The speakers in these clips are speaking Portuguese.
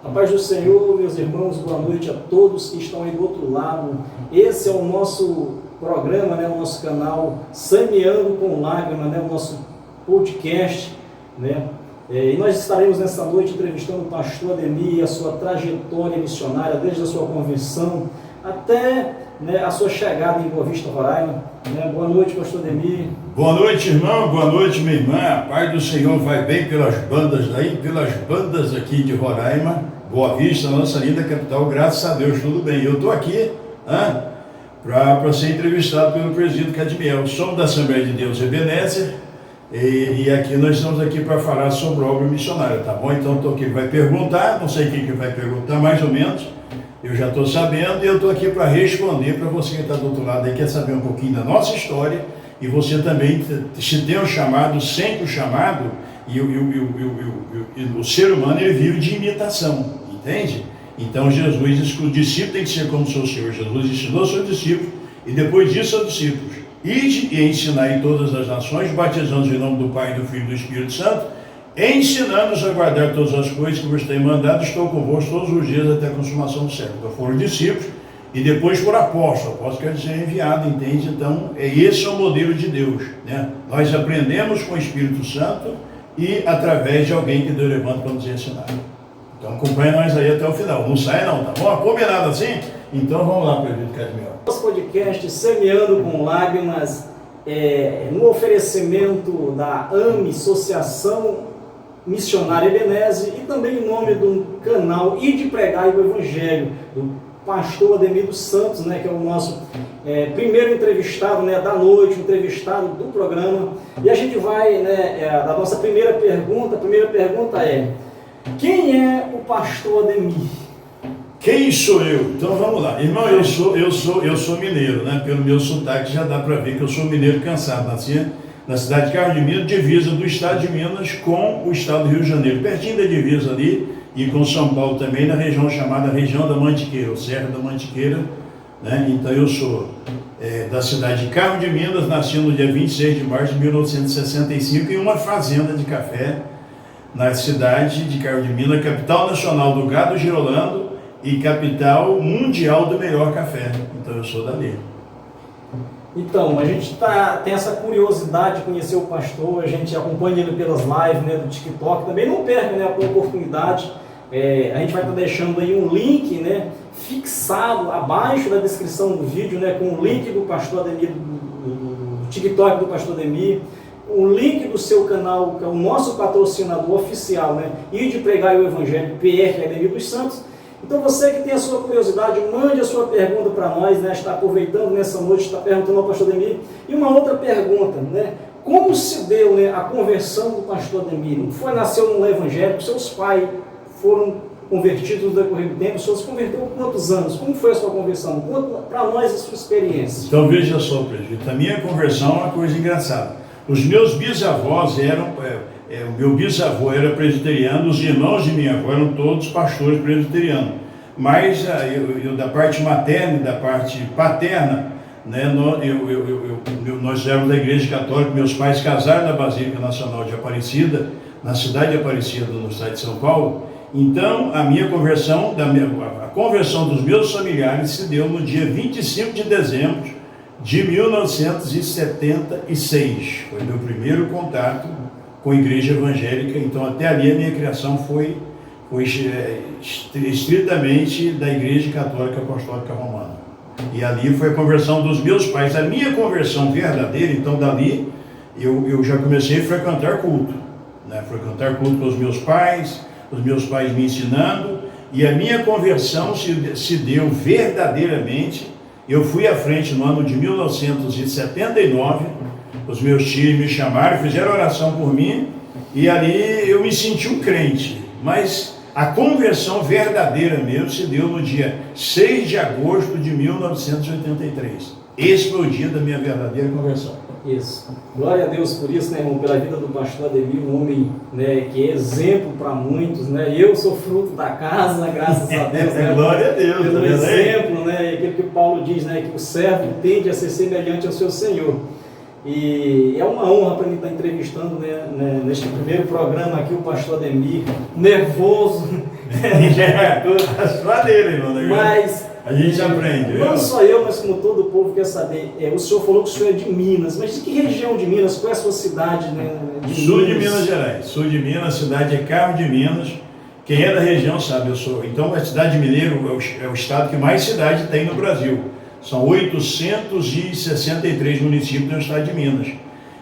A paz do Senhor, meus irmãos, boa noite a todos que estão aí do outro lado. Esse é o nosso programa, o nosso canal Semeando com Lágrimas, o nosso podcast, E nós estaremos nessa noite entrevistando o pastor Ademir e a sua trajetória missionária, desde a sua conversão até a sua chegada em Boa Vista, Roraima. Boa noite, pastor Ademir. Boa noite, irmão. Boa noite, minha irmã. A paz do Senhor vai bem pelas bandas aqui de Roraima, Boa Vista, nossa linda capital. Graças a Deus, tudo bem. Eu estou aqui para ser entrevistado pelo presídio Cadmiel. Somos da Assembleia de Deus Ebenezer e aqui nós estamos aqui para falar sobre obra missionária, tá bom? Então estou aqui, vai perguntar, não sei quem que vai perguntar, mais ou menos. Eu já estou sabendo e eu estou aqui para responder para você que está do outro lado aí, quer saber um pouquinho da nossa história, e você também, se tem um chamado, sente o chamado, e o ser humano ele vive de imitação, entende? Então Jesus disse que o discípulo tem que ser como o seu Senhor. Jesus ensinou seus discípulos, e depois disso aos discípulos: ide e ensinai em todas as nações, batizando-os em nome do Pai, do Filho e do Espírito Santo, ensinando-os a guardar todas as coisas que vos tenho mandado. Estou convosco todos os dias até a consumação do século. Então foram discípulos e depois por apóstolo. Apóstolo quer dizer enviado, entende? Então esse é o modelo de Deus, Nós aprendemos com o Espírito Santo e através de alguém que Deus levanta para nos ensinar. Então acompanhe nós aí até o final. Não sai não, tá bom? Combinado assim? Então vamos lá, presbítero Cadmiel. Nosso podcast Semeando com Lágrimas no oferecimento da AME, Associação Missionária Ebenezer, e também em nome do canal Ide Pregai o Evangelho, do pastor Ademir dos Santos, que é o nosso primeiro entrevistado da noite, entrevistado do programa. E a gente vai, da nossa primeira pergunta. A primeira pergunta é: quem é o pastor Ademir? Quem sou eu? Então vamos lá. Irmão, eu sou mineiro, Pelo meu sotaque já dá para ver que eu sou mineiro cansado. Nasci na cidade de Carmo de Minas, divisa do estado de Minas com o estado do Rio de Janeiro, pertinho da divisa ali, e com São Paulo também, na região chamada região da Mantiqueira, ou Serra da Mantiqueira, Então eu sou da cidade de Carmo de Minas, nasci no dia 26 de março de 1965 em uma fazenda de café na cidade de Carmo de Minas, capital nacional do gado girolando e capital mundial do melhor café. Então eu sou dali. Então, a gente tem essa curiosidade de conhecer o pastor, a gente acompanha ele pelas lives do TikTok, também não perca a oportunidade. A gente vai estar deixando aí um link fixado abaixo da descrição do vídeo, com o link do pastor Ademir, do TikTok do pastor Ademir, o link do seu canal, que é o nosso patrocinador oficial, Ide Pregai o Evangelho, PR Ademir dos Santos. Então você que tem a sua curiosidade, mande a sua pergunta para nós, Está aproveitando nessa noite, está perguntando ao pastor Ademir. E uma outra pergunta, como se deu a conversão do pastor Ademir? Nasceu no evangélico, seus pais foram convertidos no decorrer do tempo, o senhor se converteu por quantos anos? Como foi a sua conversão? Conta para nós a sua experiência. Então veja só, presbítero, a minha conversão é uma coisa engraçada. Os meus bisavós o meu bisavô era presbiteriano, os irmãos de minha avó eram todos pastores presbiterianos. Mas eu da parte materna e da parte paterna, nós éramos da Igreja Católica. Meus pais casaram na Basílica Nacional de Aparecida, na cidade de Aparecida, no estado de São Paulo. Então, a minha conversão, a conversão dos meus familiares se deu no dia 25 de dezembro de 1976. Foi meu primeiro contato com a igreja evangélica. Então até ali a minha criação foi estritamente da Igreja Católica Apostólica Romana. E ali foi a conversão dos meus pais. A minha conversão verdadeira, então dali eu já comecei a frequentar culto, frequentar culto com os meus pais me ensinando, e a minha conversão se deu verdadeiramente. Eu fui à frente no ano de 1979, os meus tios me chamaram, fizeram oração por mim, e ali eu me senti um crente. Mas a conversão verdadeira mesmo se deu no dia 6 de agosto de 1983. Esse foi o dia da minha verdadeira conversão. Isso. Glória a Deus por isso, irmão, pela vida do pastor Ademir, um homem que é exemplo para muitos, Eu sou fruto da casa, graças a Deus, Glória a Deus. Pelo exemplo, aquilo que Paulo diz, que o servo tende a ser semelhante ao seu Senhor. E é uma honra para mim estar entrevistando, neste primeiro programa aqui, o pastor Ademir, nervoso, Só dele, irmão. Mas a gente aprende. Não só eu, mas como todo o povo quer saber. O senhor falou que o senhor é de Minas, mas de que região de Minas? Qual é a sua cidade, né? Sul de Minas Gerais. Sul de Minas, a cidade é Carmo de Minas. Quem é da região sabe, eu sou. Então, a cidade de Mineiro é o estado que mais cidade tem no Brasil. São 863 municípios no estado de Minas.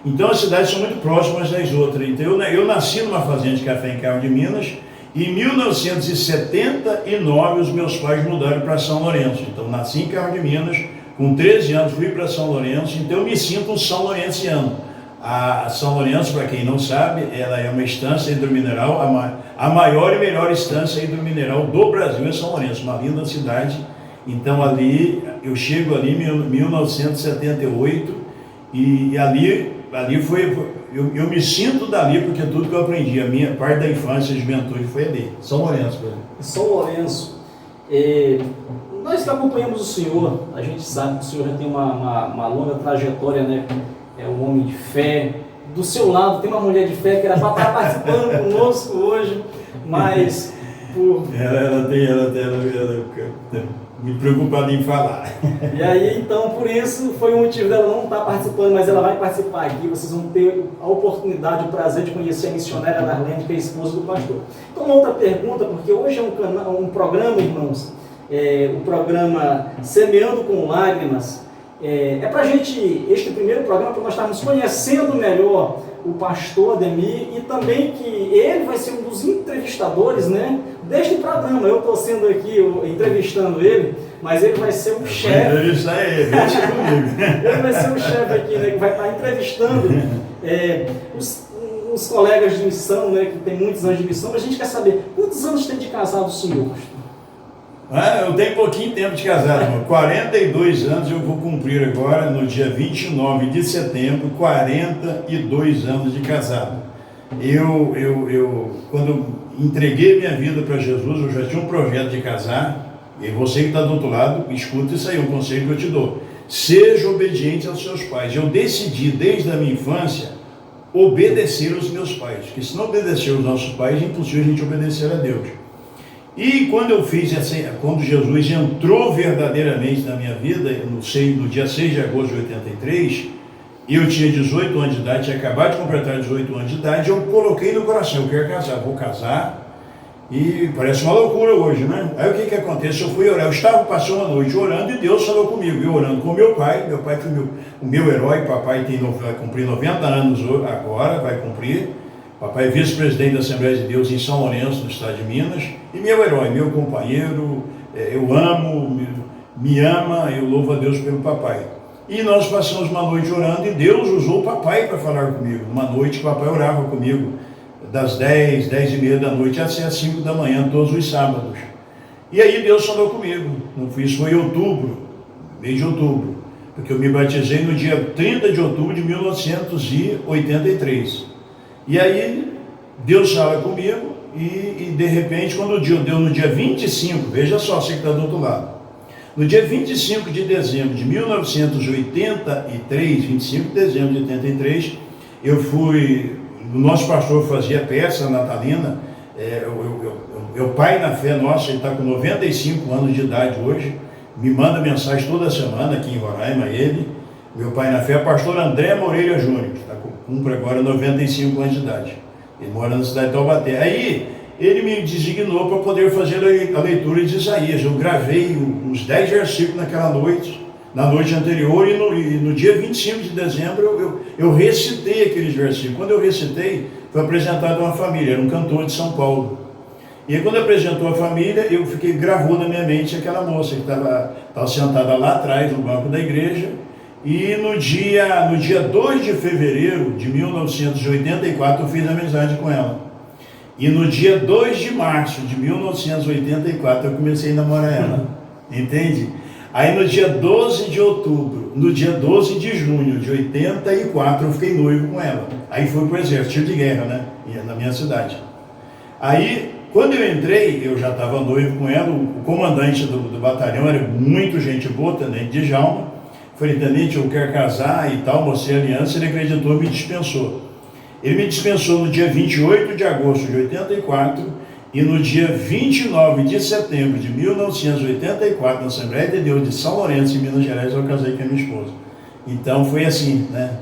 Então, as cidades são muito próximas das outras. Então, eu nasci numa fazenda de café em Carmo de Minas. E em 1979, os meus pais mudaram para São Lourenço. Então, nasci em Carmo de Minas, com 13 anos fui para São Lourenço, então eu me sinto um São Lourenciano. A São Lourenço, para quem não sabe, ela é uma estância hidromineral, a maior e melhor estância hidromineral do Brasil é São Lourenço, uma linda cidade. Então, ali, eu chego ali em 1978 e ali foi... Eu me sinto dali porque tudo que eu aprendi, a minha parte da infância e juventude foi ali. São Lourenço, velho. São Lourenço. Nós que acompanhamos o senhor, a gente sabe que o senhor já tem uma longa trajetória, né? É um homem de fé. Do seu lado tem uma mulher de fé que era para estar participando conosco hoje, mas por... Ela me preocupada em falar. E aí, então, por isso, foi o motivo dela não estar participando, mas ela vai participar aqui. Vocês vão ter a oportunidade, o prazer de conhecer a missionária Darlene, que é a esposa do pastor. Então, uma outra pergunta, porque hoje é um programa, irmãos, o programa Semeando com Lágrimas. Para a gente, este primeiro programa, para nós estarmos conhecendo melhor o pastor Ademir e também que ele vai ser um dos entrevistadores, né, deste programa. Eu estou sendo aqui entrevistando ele, mas ele vai ser o chefe. Entrevistar ele, deixa comigo. Ele vai ser o chefe aqui, né, que vai estar entrevistando os colegas de missão, né, que tem muitos anos de missão. Mas a gente quer saber, quantos anos tem de casado o senhor, pastor? Eu tenho pouquinho tempo de casado, irmão. 42 anos eu vou cumprir agora, no dia 29 de setembro, 42 anos de casado. Quando entreguei minha vida para Jesus, eu já tinha um projeto de casar, e você que está do outro lado, escuta isso aí, um conselho que eu te dou. Seja obediente aos seus pais. Eu decidi, desde a minha infância, obedecer aos meus pais, porque se não obedecer aos nossos pais, é impossível a gente obedecer a Deus. E quando eu fiz quando Jesus entrou verdadeiramente na minha vida, no dia 6 de agosto de 83, eu tinha 18 anos de idade, tinha acabado de completar 18 anos de idade, eu coloquei no coração, eu quero casar, vou casar, e parece uma loucura hoje, né? Aí o que acontece? Eu fui orar, eu estava passando a noite orando e Deus falou comigo, eu orando com meu pai foi o meu herói, papai vai cumprir 90 anos agora, vai cumprir. Papai é vice-presidente da Assembleia de Deus em São Lourenço, no estado de Minas, e meu herói, meu companheiro, eu amo, me ama, eu louvo a Deus pelo papai. E nós passamos uma noite orando e Deus usou o papai para falar comigo. Uma noite que o papai orava comigo, das 10, 10h30 da noite até as 5 da manhã, todos os sábados. E aí Deus falou comigo, isso foi em outubro, mês de outubro, porque eu me batizei no dia 30 de outubro de 1983. E aí, Deus fala comigo e de repente, quando deu no dia 25, veja só, você que está do outro lado, no dia 25 de dezembro de 1983, 25 de dezembro de 83, eu fui, o nosso pastor fazia peça natalina, o pai na fé nossa, ele está com 95 anos de idade hoje, me manda mensagem toda semana aqui em Roraima, meu pai na fé, pastor André Moreira Júnior, que cumpre agora 95 anos de idade. Ele mora na cidade de Taubaté. Aí, ele me designou para poder fazer a leitura de Isaías. Eu gravei uns 10 versículos naquela noite, na noite anterior, e no dia 25 de dezembro eu recitei aqueles versículos. Quando eu recitei, foi apresentado a uma família, era um cantor de São Paulo. E aí, quando apresentou a família, gravou na minha mente aquela moça que estava sentada lá atrás, no banco da igreja. E no dia 2 de fevereiro de 1984 eu fiz amizade com ela. E no dia 2 de março de 1984 eu comecei a namorar ela. Entende? Aí no dia 12 de outubro, no dia 12 de junho de 84 eu fiquei noivo com ela. Aí fui para o exército, tiro de guerra, né? Na minha cidade. Aí, quando eu entrei, eu já estava noivo com ela, o comandante do batalhão era muito gente boa, tenente Djalma. Falei, tenente, eu quero casar e tal, mostrei a aliança, ele acreditou e me dispensou. Ele me dispensou no dia 28 de agosto de 84 E no dia 29 de setembro de 1984, na Assembleia de Deus de São Lourenço, em Minas Gerais, eu casei com a minha esposa. Então foi assim, né?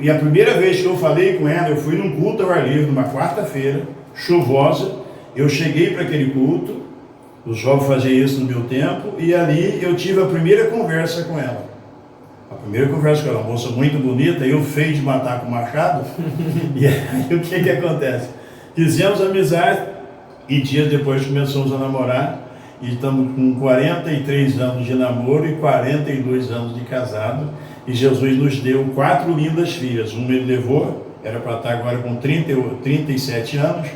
E a primeira vez que eu falei com ela, eu fui num culto ao ar livre, numa quarta-feira, chuvosa. Eu cheguei para aquele culto, os jovens faziam isso no meu tempo, e ali eu tive a primeira conversa com ela. A primeira conversa com ela, uma moça muito bonita, eu feio de matar com machado. E aí o que acontece? Fizemos amizade e dias depois começamos a namorar. E estamos com 43 anos de namoro e 42 anos de casado. E Jesus nos deu 4 lindas filhas. Uma ele levou, era para estar agora com 37 anos.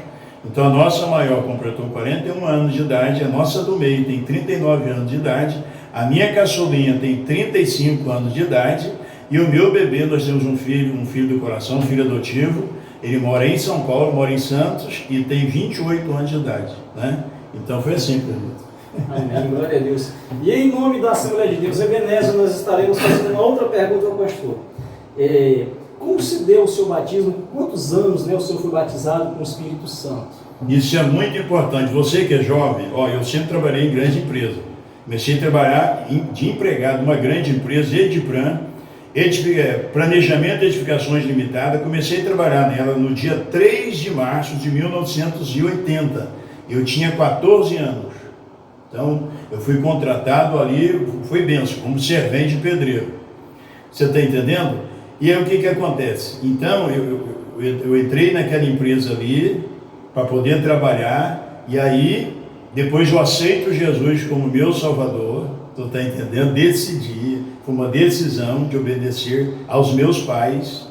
Então a nossa maior completou 41 anos de idade, a nossa do meio tem 39 anos de idade, a minha caçulinha tem 35 anos de idade, e o meu bebê, nós temos um filho do coração, um filho adotivo. Ele mora em São Paulo, mora em Santos e tem 28 anos de idade, né? Então foi assim, acredito. Amém, glória a Deus. E em nome da Assembleia de Deus Ebenezer, nós estaremos fazendo uma outra pergunta ao pastor. Como se deu o seu batismo? Quantos anos, né, o senhor foi batizado com o Espírito Santo? Isso é muito importante. Você que é jovem, eu sempre trabalhei em grande empresa. Comecei a trabalhar de empregado numa grande empresa, Edipran, Planejamento e Edificações Limitada. Comecei a trabalhar nela no dia 3 de março de 1980. Eu tinha 14 anos. Então, eu fui contratado ali, foi benção, como servente pedreiro. Você está entendendo? E aí o que acontece? Então, eu entrei naquela empresa ali para poder trabalhar, e aí, depois eu aceito Jesus como meu Salvador, tu está entendendo? Decidi, foi uma decisão de obedecer aos meus pais,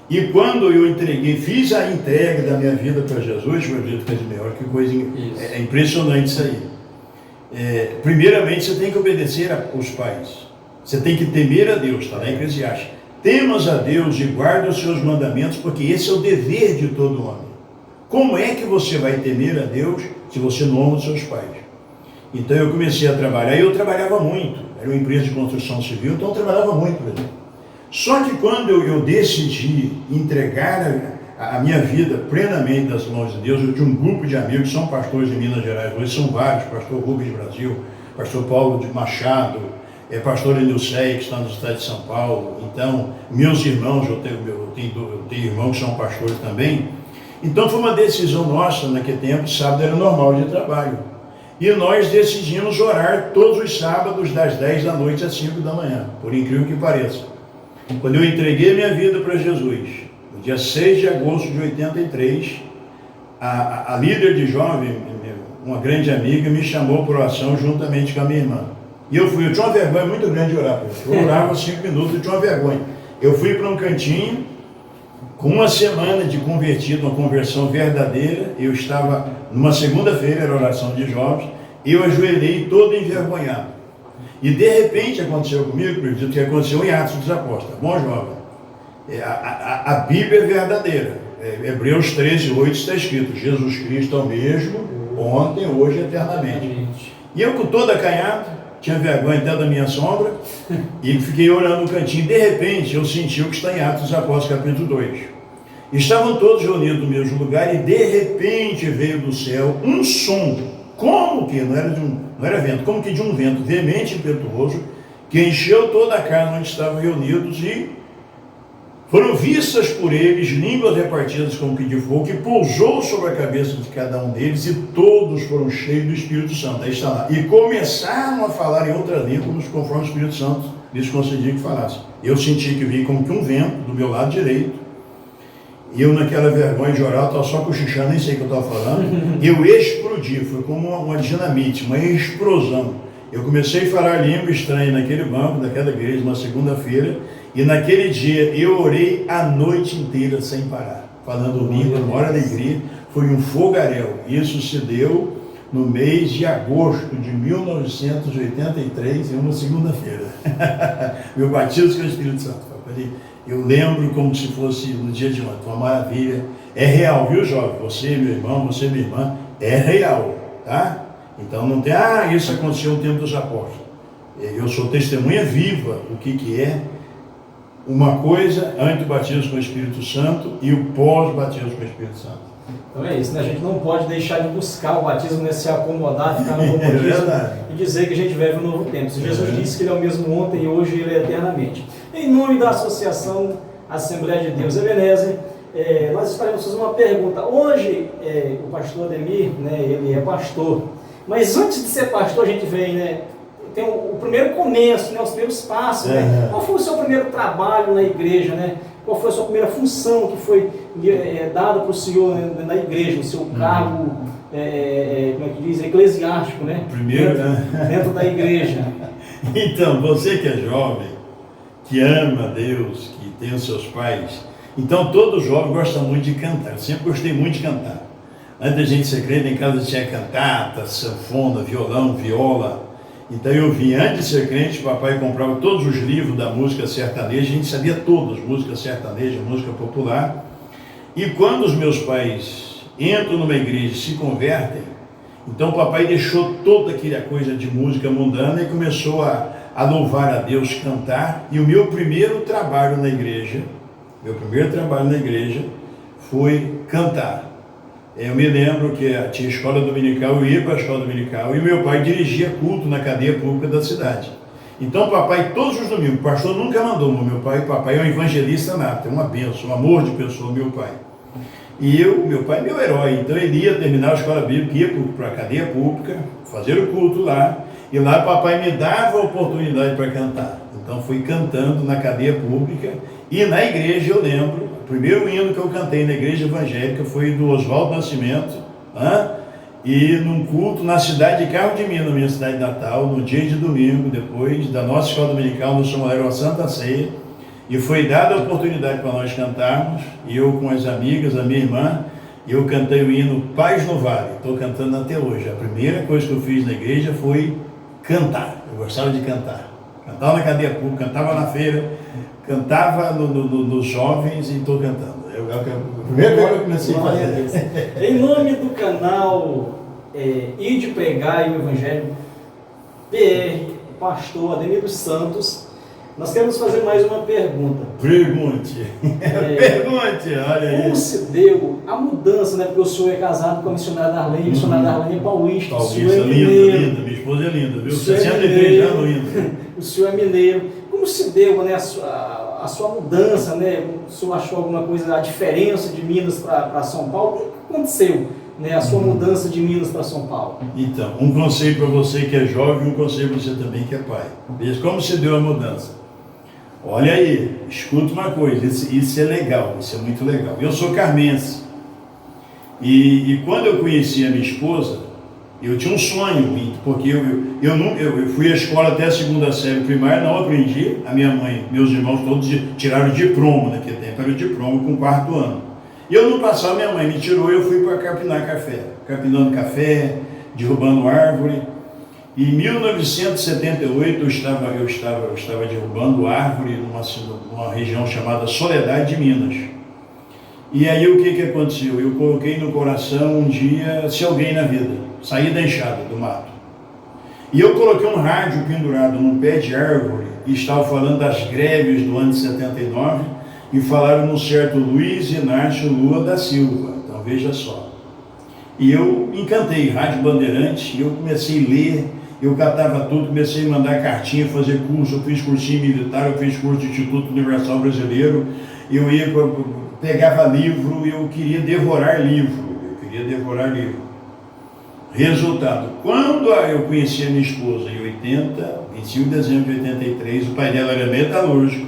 e quando eu entreguei, fiz a entrega da minha vida para Jesus, foi dito que é de melhor, que coisa é impressionante isso aí. Primeiramente, você tem que obedecer aos pais. Você tem que temer a Deus, está lá em Eclesiastes. Temas a Deus e guarda os seus mandamentos, porque esse é o dever de todo homem. Como é que você vai temer a Deus se você não honra os seus pais? Então eu comecei a trabalhar, e eu trabalhava muito. Era uma empresa de construção civil, então eu trabalhava muito. Só que quando eu decidi entregar a minha vida plenamente nas mãos de Deus, eu tinha um grupo de amigos que são pastores de Minas Gerais, hoje são vários, pastor Rubens Brasil, pastor Paulo de Machado, pastor Enilceia, que está no estado de São Paulo. Então, meus irmãos, eu tenho irmãos que são pastores também. Então foi uma decisão nossa naquele tempo, sábado era normal de trabalho. E nós decidimos orar todos os sábados, das 10 da noite às 5 da manhã, por incrível que pareça. Quando eu entreguei minha vida para Jesus, no dia 6 de agosto de 83, a líder de jovem, uma grande amiga, me chamou para oração juntamente com a minha irmã. E eu tinha uma vergonha muito grande de orar. Eu orava 5 minutos, eu tinha uma vergonha. Eu fui para um cantinho, com uma semana de convertido, uma conversão verdadeira. Eu estava, numa segunda-feira, era oração de jovens, eu ajoelhei todo envergonhado. E de repente aconteceu comigo, acredito que aconteceu em Atos dos Apóstolos, tá bom, jovem? A Bíblia é verdadeira. Hebreus 13:8 está escrito: Jesus Cristo é o mesmo, ontem, hoje e eternamente. E eu, com toda acanhada, tinha vergonha até da minha sombra, e fiquei olhando no cantinho. De repente eu senti o que está em Atos dos Apóstolos, capítulo 2. Estavam todos reunidos no mesmo lugar, e de repente veio do céu um som, como que, não era vento, como que de um vento veemente e impetuoso, que encheu toda a casa onde estavam reunidos, e foram vistas por eles línguas repartidas como que de fogo, que pousou sobre a cabeça de cada um deles, e todos foram cheios do Espírito Santo. Aí está lá. E começaram a falar em outras línguas, conforme o Espírito Santo lhes concedia que falassem. Eu senti que vinha como que um vento do meu lado direito, e eu, naquela vergonha de orar, estava só cochichando, nem sei o que eu estava falando. Eu explodi, foi como uma dinamite, uma explosão. Eu comecei a falar língua estranha naquele banco daquela igreja, uma segunda-feira, e naquele dia eu orei a noite inteira sem parar, falando língua, uma hora alegria. Foi um fogaréu. Isso se deu no mês de agosto de 1983, em uma segunda-feira. Meu batismo com o Espírito Santo. Eu lembro como se fosse no dia de ontem, uma maravilha. É real, viu, jovem? Você, meu irmão, você, minha irmã, é real, tá? Então não tem, isso aconteceu no tempo dos apóstolos. Eu sou testemunha viva do que é uma coisa antes do batismo com o Espírito Santo e o pós-batismo com o Espírito Santo. Então é isso, né? A gente não pode deixar de buscar o batismo, né? Se acomodar, ficar no comodismo e dizer que a gente vive um novo tempo. Se Jesus disse que Ele é o mesmo ontem e hoje Ele é eternamente. Em nome da Associação Assembleia de Deus Ebenezer, nós estaremos fazendo uma pergunta. Hoje, o pastor Ademir, né? Ele é pastor, mas antes de ser pastor a gente vem, né? Tem o primeiro começo, né? Os primeiros passos, né? Qual foi o seu primeiro trabalho na igreja, né? Qual foi a sua primeira função que foi dada para o senhor, né, na igreja, o seu cargo, como é que diz, eclesiástico, né? Primeiro, dentro da igreja. Então, você que é jovem, que ama Deus, que tem os seus pais, então todo jovem gosta muito de cantar. Eu sempre gostei muito de cantar. Antes da gente ser crente, em casa tinha cantata, sanfona, violão, viola. Então eu vim, antes de ser crente, papai comprava todos os livros da música sertaneja, a gente sabia todas, música sertaneja, música popular. E quando os meus pais entram numa igreja e se convertem, então o papai deixou toda aquela coisa de música mundana e começou a louvar a Deus, cantar. E o meu primeiro trabalho na igreja foi cantar. Eu me lembro que tinha escola dominical, eu ia para a escola dominical e meu pai dirigia culto na cadeia pública da cidade. Então papai, todos os domingos, o pastor nunca mandou, meu papai é um evangelista nato, é uma bênção, um amor de pessoa, meu pai. E meu pai é meu herói, então ele ia terminar a escola bíblica, ia para a cadeia pública, fazer o culto lá, e lá papai me dava a oportunidade para cantar. Então fui cantando na cadeia pública e na igreja eu lembro, o primeiro hino que eu cantei na igreja evangélica foi do Oswaldo Nascimento, e num culto na cidade de Carmo de Minas, minha cidade natal, no dia de domingo, depois da nossa escola dominical, no São Manuel, a Santa Ceia, e foi dada a oportunidade para nós cantarmos, e eu com as amigas, a minha irmã, eu cantei o hino Paz no Vale, estou cantando até hoje. A primeira coisa que eu fiz na igreja foi cantar, eu gostava de cantar. Cantava na cadeia pública, cantava na feira, cantava nos jovens e estou cantando. A primeira coisa que eu comecei a fazer. Em nome do canal Ide Pregar e o Evangelho, PR, pastor Ademir dos Santos, nós queremos fazer mais uma pergunta. Pergunte. Pergunte, olha aí. Como se deu a mudança, né? Porque o senhor é casado com a missionária Darlene, a missionária Darlene é paulista. Paulista, o senhor é mineiro. Linda, minha esposa é linda, viu? 63 anos ainda. O senhor é mineiro. Como se deu, né, a sua mudança, né? O senhor achou alguma coisa, a diferença de Minas para São Paulo? O que aconteceu, né? A sua mudança de Minas para São Paulo? Então, um conselho para você que é jovem e um conselho para você também que é pai. Veja como se deu a mudança. Olha aí, escuta uma coisa, isso é legal, isso é muito legal. Eu sou carmense e quando eu conheci a minha esposa, eu tinha um sonho, porque eu fui à escola até a segunda série primária, não aprendi. A minha mãe, meus irmãos todos tiraram diploma, naquele tempo era o diploma com 4º ano. E eu não passava, minha mãe me tirou e eu fui para capinar café, capinando café, derrubando árvore. Em 1978 eu estava derrubando árvore numa região chamada Soledade de Minas. E aí o que aconteceu? Eu coloquei no coração um dia ser alguém na vida, sair da enxada, do mato. E eu coloquei um rádio pendurado num pé de árvore e estava falando das greves do ano de 79 e falaram num certo Luiz Inácio Lula da Silva. Então veja só. E eu encantei, Rádio Bandeirantes, e eu comecei a ler. Eu catava tudo, comecei a mandar cartinha, fazer curso, eu fiz cursinho militar, eu fiz curso do Instituto Universal Brasileiro, eu pegava livro, eu queria devorar livro. Resultado, quando eu conheci a minha esposa em 25 de dezembro de 83, o pai dela era metalúrgico,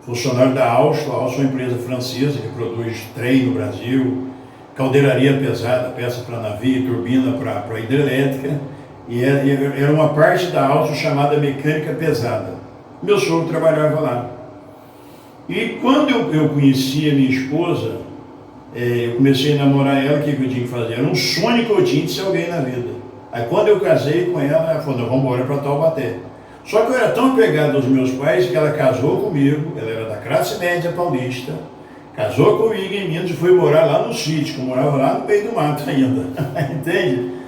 funcionário da Alstom. A Alstom é uma empresa francesa que produz trem no Brasil, caldeiraria pesada, peça para navio, turbina para hidrelétrica. E era uma parte da Alstom chamada mecânica pesada. Meu sogro trabalhava lá. E quando eu conheci a minha esposa, eu comecei a namorar ela, o que eu tinha que fazer? Era um sonho que eu tinha de ser alguém na vida. Aí quando eu casei com ela falou, nós vamos embora para Taubaté. Só que eu era tão apegado aos meus pais que ela casou comigo, ela era da classe média paulista, casou comigo em Minas e foi morar lá no sítio, que eu morava lá no meio do mato ainda. Entende?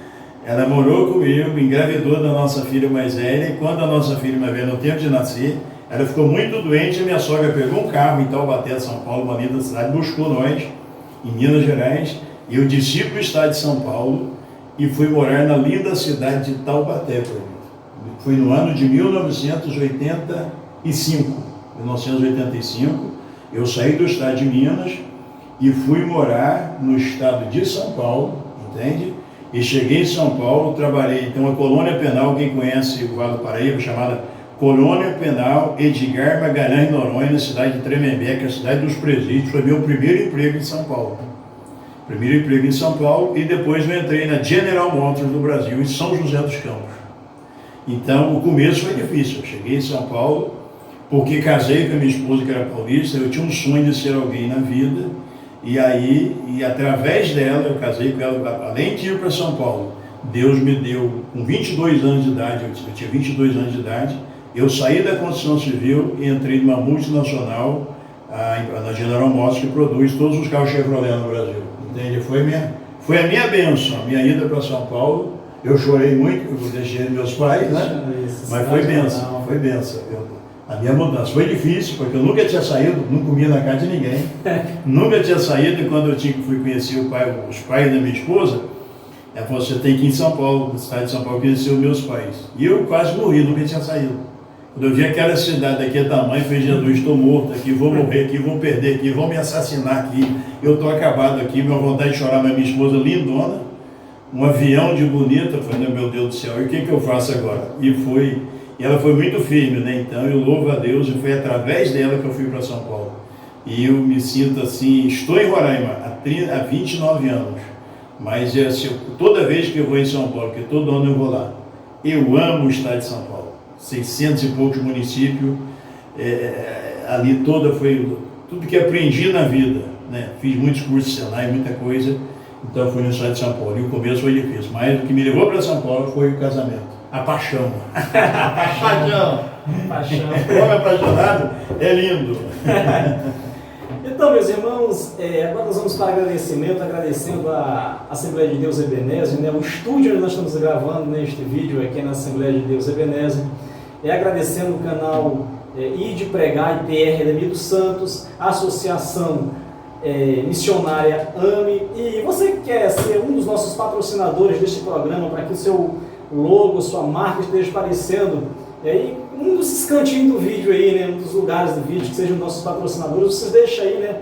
Ela morou comigo, engravidou da nossa filha mais velha, e quando a nossa filha mais velha, no tempo de nascer, ela ficou muito doente, e a minha sogra pegou um carro em Taubaté, São Paulo, uma linda cidade, buscou nós, em Minas Gerais, Eu desci para o estado de São Paulo e fui morar na linda cidade de Taubaté. Fui no ano de 1985. Eu saí do estado de Minas e fui morar no estado de São Paulo, entende? E cheguei em São Paulo, trabalhei, tem uma colônia penal, quem conhece o Vale do Paraíba, chamada Colônia Penal Edgar Magalhães Noronha, na cidade de Tremembé, que é a cidade dos presídios. Foi meu primeiro emprego em São Paulo. Primeiro emprego em São Paulo, e depois eu entrei na General Motors do Brasil, em São José dos Campos. Então, o começo foi difícil. Eu cheguei em São Paulo, porque casei com a minha esposa, que era paulista. Eu tinha um sonho de ser alguém na vida, e através dela, eu casei com ela, além de ir para São Paulo, Deus me deu, com 22 anos de idade, eu tinha 22 anos de idade, eu saí da construção civil e entrei numa multinacional, na General Motors, que produz todos os carros Chevrolet no Brasil. Entende? Foi a minha bênção, a minha ida para São Paulo. Eu chorei muito, eu deixei meus pais, né? Mas foi bênção, foi bênção. A minha mudança foi difícil, porque eu nunca tinha saído, não comia na casa de ninguém. Nunca tinha saído, e quando eu fui conhecer os pais da minha esposa, ela falou: você tem que ir em São Paulo, no estado de São Paulo, conhecer os meus pais. E eu quase morri, nunca tinha saído. Quando eu vi aquela cidade daquele tamanho, eu falei: Jesus, estou morto aqui, vou morrer aqui, vou perder aqui, vão me assassinar aqui, eu estou acabado aqui, minha vontade de chorar, mas minha esposa lindona, um avião de bonita. Eu falei: meu Deus do céu, e o que eu faço agora? E ela foi muito firme, né? Então eu louvo a Deus, e foi através dela que eu fui para São Paulo. E eu me sinto assim, estou em Roraima há 29 anos, mas assim, toda vez que eu vou em São Paulo, porque todo ano eu vou lá, eu amo o estado de São Paulo. 600 e poucos municípios, ali foi tudo que aprendi na vida, né? Fiz muitos cursos de Senai, muita coisa, então fui no estado de São Paulo, e o começo foi difícil, mas o que me levou para São Paulo foi o casamento, a paixão. Paixão. O homem apaixonado é lindo. Então, meus irmãos, agora nós vamos para agradecimento, agradecendo a Assembleia de Deus Ebenezer, né? O estúdio onde nós estamos gravando neste vídeo aqui na Assembleia de Deus Ebenezer, agradecendo o canal Ide Pregar IPR Ademir dos Santos, a Associação Missionária AME, e você que quer ser um dos nossos patrocinadores deste programa, para que o seu logo, sua marca esteja aparecendo em um desses cantinhos do vídeo aí, né, um dos lugares do vídeo que sejam nossos patrocinadores, vocês deixam aí, né,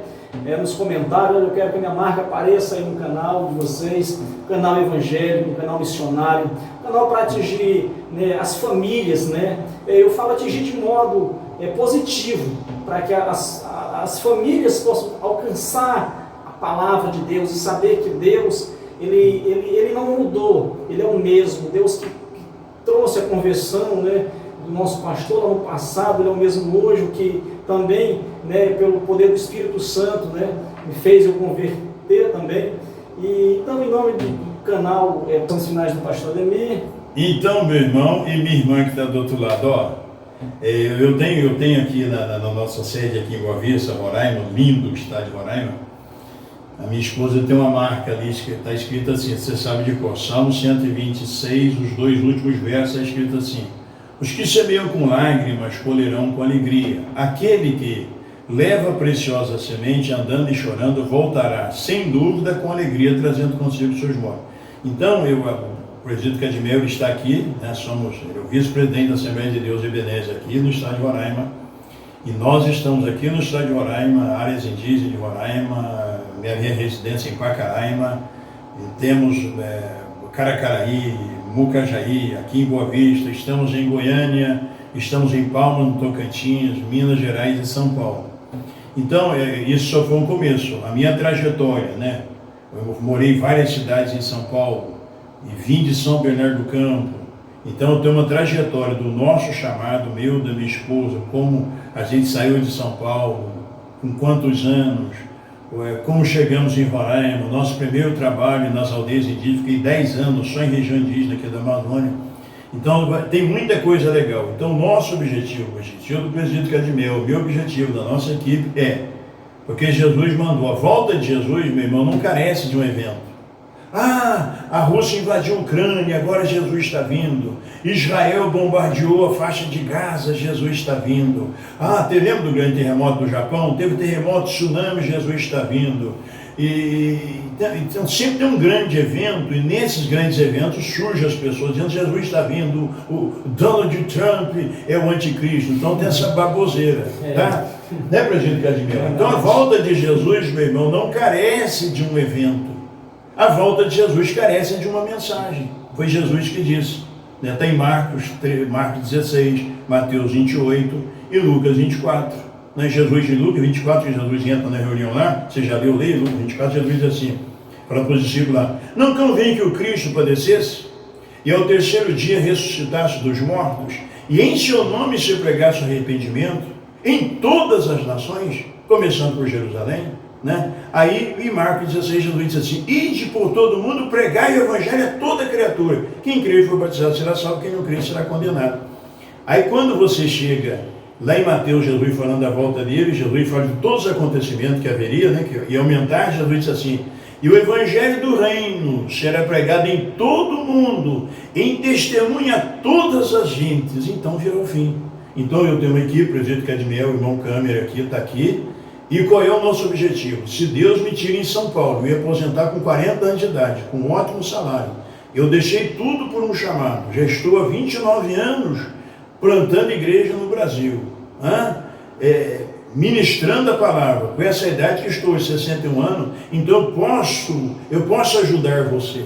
nos comentários: eu quero que a minha marca apareça aí no canal de vocês, canal evangélico, canal missionário, canal para atingir, né, as famílias, né? Eu falo atingir de modo positivo, para que as famílias possam alcançar a palavra de Deus e saber que Deus, ele não mudou, Ele é o mesmo. Deus que trouxe a conversão, né, do nosso pastor lá no passado, Ele é o mesmo hoje, que também, né, pelo poder do Espírito Santo, né, me fez eu converter também. E então, em nome do canal Os Finais do Pastor Ademir. Então, meu irmão e minha irmã que está do outro lado, eu tenho aqui na nossa sede aqui em Boa Vista, Roraima, lindo estado de Roraima. A minha esposa tem uma marca ali que está escrita assim, você sabe de cor, Salmo 126, os 2 últimos versos, é escrito assim: os que semeiam com lágrimas colherão com alegria. Aquele que leva a preciosa semente, andando e chorando, voltará, sem dúvida, com alegria, trazendo consigo seus mortos. Então, o presidente Cadimel está aqui, né, somos o vice-presidente da Assembleia de Deus Ebenezer aqui no estado de Roraima, e nós estamos aqui no estado de Roraima, áreas indígenas de Roraima, minha residência em Pacaraima, e temos Caracaraí, Mucajaí, aqui em Boa Vista, estamos em Goiânia, estamos em Palmas, no Tocantins, Minas Gerais e São Paulo. Então, isso só foi um começo, a minha trajetória, né? Eu morei em várias cidades em Sem Paulo, e vim de São Bernardo do Campo. Então eu tenho uma trajetória do nosso chamado, meu, da minha esposa, como a gente saiu de São Paulo, com quantos anos, como chegamos em Roraima, nosso primeiro trabalho nas aldeias indígenas, fiquei 10 anos só em região indígena aqui da Amazônia. Então tem muita coisa legal. Então o nosso objetivo do presidente Cadimel, o meu objetivo da nossa equipe porque Jesus mandou, a volta de Jesus, meu irmão, não carece de um evento. A Rússia invadiu a Ucrânia, agora Jesus está vindo. Israel bombardeou a faixa de Gaza, Jesus está vindo. Lembra do grande terremoto do Japão? Teve terremoto, tsunami, Jesus está vindo. Então sempre tem um grande evento, e nesses grandes eventos surgem as pessoas dizendo: Jesus está vindo, o Donald Trump é o anticristo. Então tem essa baboseira, tá? Né, presidente Cadmiel? Então a volta de Jesus, meu irmão, não carece de um evento. A volta de Jesus carece de uma mensagem. Foi Jesus que disse. Né? Tem Marcos 16, Mateus 28 e Lucas 24. Né? Jesus em Lucas 24, que Jesus entra na reunião lá, você já leu, Lucas 24, Jesus diz assim, para os discípulos lá: não convém que o Cristo padecesse e ao terceiro dia ressuscitasse dos mortos, e em seu nome se pregasse o arrependimento em todas as nações, começando por Jerusalém, né? Aí em Marcos 16, Jesus diz assim: ide por todo mundo, pregai o evangelho a toda criatura, quem crer e for batizado será salvo, quem não crer será condenado. Aí quando você chega lá em Mateus, Jesus falando da volta dele, Jesus fala de todos os acontecimentos que haveria, né, que ia aumentar. Jesus diz assim: e o evangelho do reino será pregado em todo o mundo, em testemunha a todas as gentes, então virá o fim. Então eu tenho uma equipe, o presidente Cadmiel, o irmão Câmara aqui, está aqui. E qual é o nosso objetivo? Se Deus me tira em São Paulo, eu ia aposentar com 40 anos de idade, com um ótimo salário. Eu deixei tudo por um chamado. Já estou há 29 anos plantando igreja no Brasil, ministrando a palavra. Com essa idade que estou, 61 anos, então eu posso ajudar você.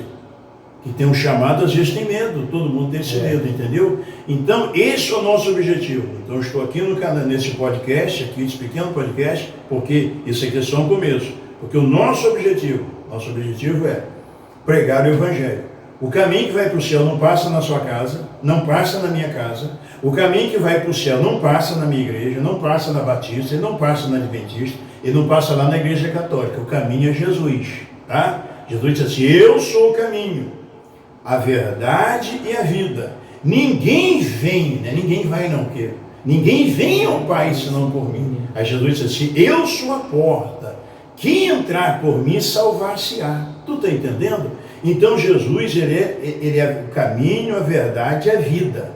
Que tem um chamado, às vezes tem medo, todo mundo tem esse medo, entendeu? Então, esse é o nosso objetivo. Então, eu estou aqui no canal, nesse podcast, aqui, esse pequeno podcast, porque isso aqui é só um começo. Porque o nosso objetivo é pregar o Evangelho. O caminho que vai para o céu não passa na sua casa, não passa na minha casa. O caminho que vai para o céu não passa na minha igreja, não passa na Batista, ele não passa na Adventista, ele não passa lá na Igreja Católica. O caminho é Jesus, tá? Jesus disse assim: eu sou o caminho, a verdade e a vida. Ninguém vem, né? Ninguém vai não, porque ninguém vem ao Pai senão por mim. Aí Jesus disse assim: eu sou a porta, quem entrar por mim salvar-se-á. Tu está entendendo? Então Jesus, ele é o caminho, a verdade e a vida.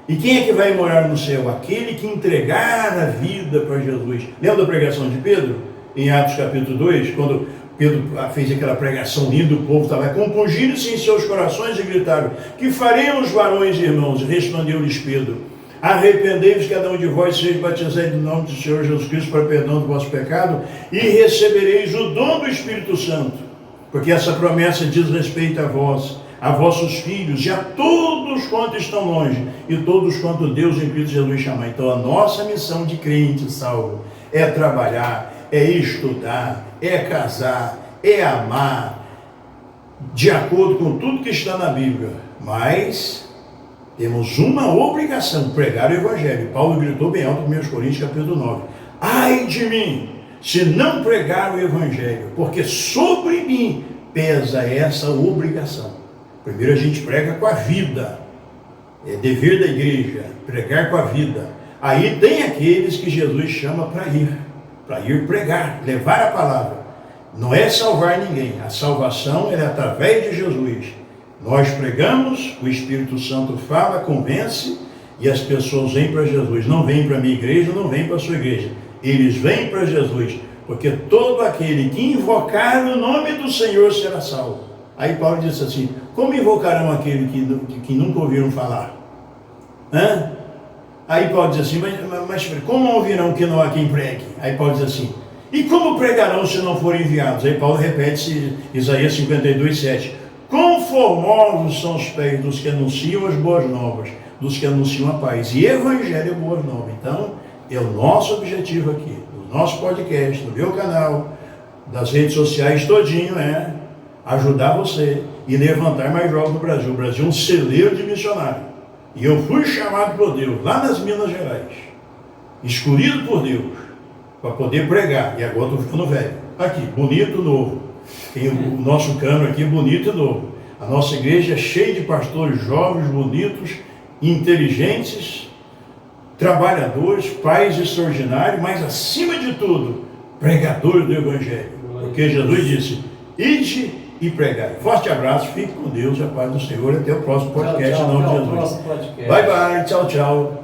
E quem é que vai morar no céu? Aquele que entregar a vida para Jesus. Lembra da pregação de Pedro? Em Atos capítulo 2, quando Pedro fez aquela pregação linda, o povo estava compungindo-se em seus corações e gritaram: que faremos os varões e irmãos? Respondeu-lhes Pedro: arrependei-vos cada um de vós, seja batizado no nome do Senhor Jesus Cristo para perdão do vosso pecado, e recebereis o dom do Espírito Santo, porque essa promessa diz respeito a vós, a vossos filhos e a todos quantos estão longe, e todos quanto Deus em Cristo Jesus chamar. Então a nossa missão de crente salvo é trabalhar, é estudar, é casar, é amar, de acordo com tudo que está na Bíblia. Mas temos uma obrigação: pregar o Evangelho. Paulo gritou bem alto em 1 Coríntios capítulo 9: ai de mim, se não pregar o Evangelho, porque sobre mim pesa essa obrigação. Primeiro a gente prega com a vida, é dever da igreja, pregar com a vida. Aí tem aqueles que Jesus chama para ir pregar, levar a palavra. Não é salvar ninguém, a salvação é através de Jesus. Nós pregamos, o Espírito Santo fala, convence, e as pessoas vêm para Jesus. Não vêm para a minha igreja, não vêm para a sua igreja. Eles vêm para Jesus, porque todo aquele que invocar o nome do Senhor será salvo. Aí Paulo disse assim: como invocarão aquele que nunca ouviram falar? Aí Paulo diz assim: mas como ouvirão que não há quem pregue? Aí Paulo diz assim: e como pregarão se não forem enviados? Aí Paulo repete Isaías 52:7: quão formosos são os pés dos que anunciam as boas novas, dos que anunciam a paz. E Evangelho é boas novas. Então, é o nosso objetivo aqui, do nosso podcast, do meu canal, das redes sociais todinho, é ajudar você e levantar mais jovens no Brasil. O Brasil é um celeiro de missionário. E eu fui chamado por Deus, lá nas Minas Gerais, escolhido por Deus, para poder pregar. E agora estou ficando velho. Aqui, bonito, novo. Tem o nosso câmera aqui, bonito e novo. A nossa igreja é cheia de pastores jovens, bonitos, inteligentes, trabalhadores, pais extraordinários, mas acima de tudo, pregadores do Evangelho. Porque Jesus disse: ide e pregar. Forte abraço, fique com Deus, a paz do Senhor, até o próximo podcast, em nome de Jesus. Bye bye, tchau, tchau.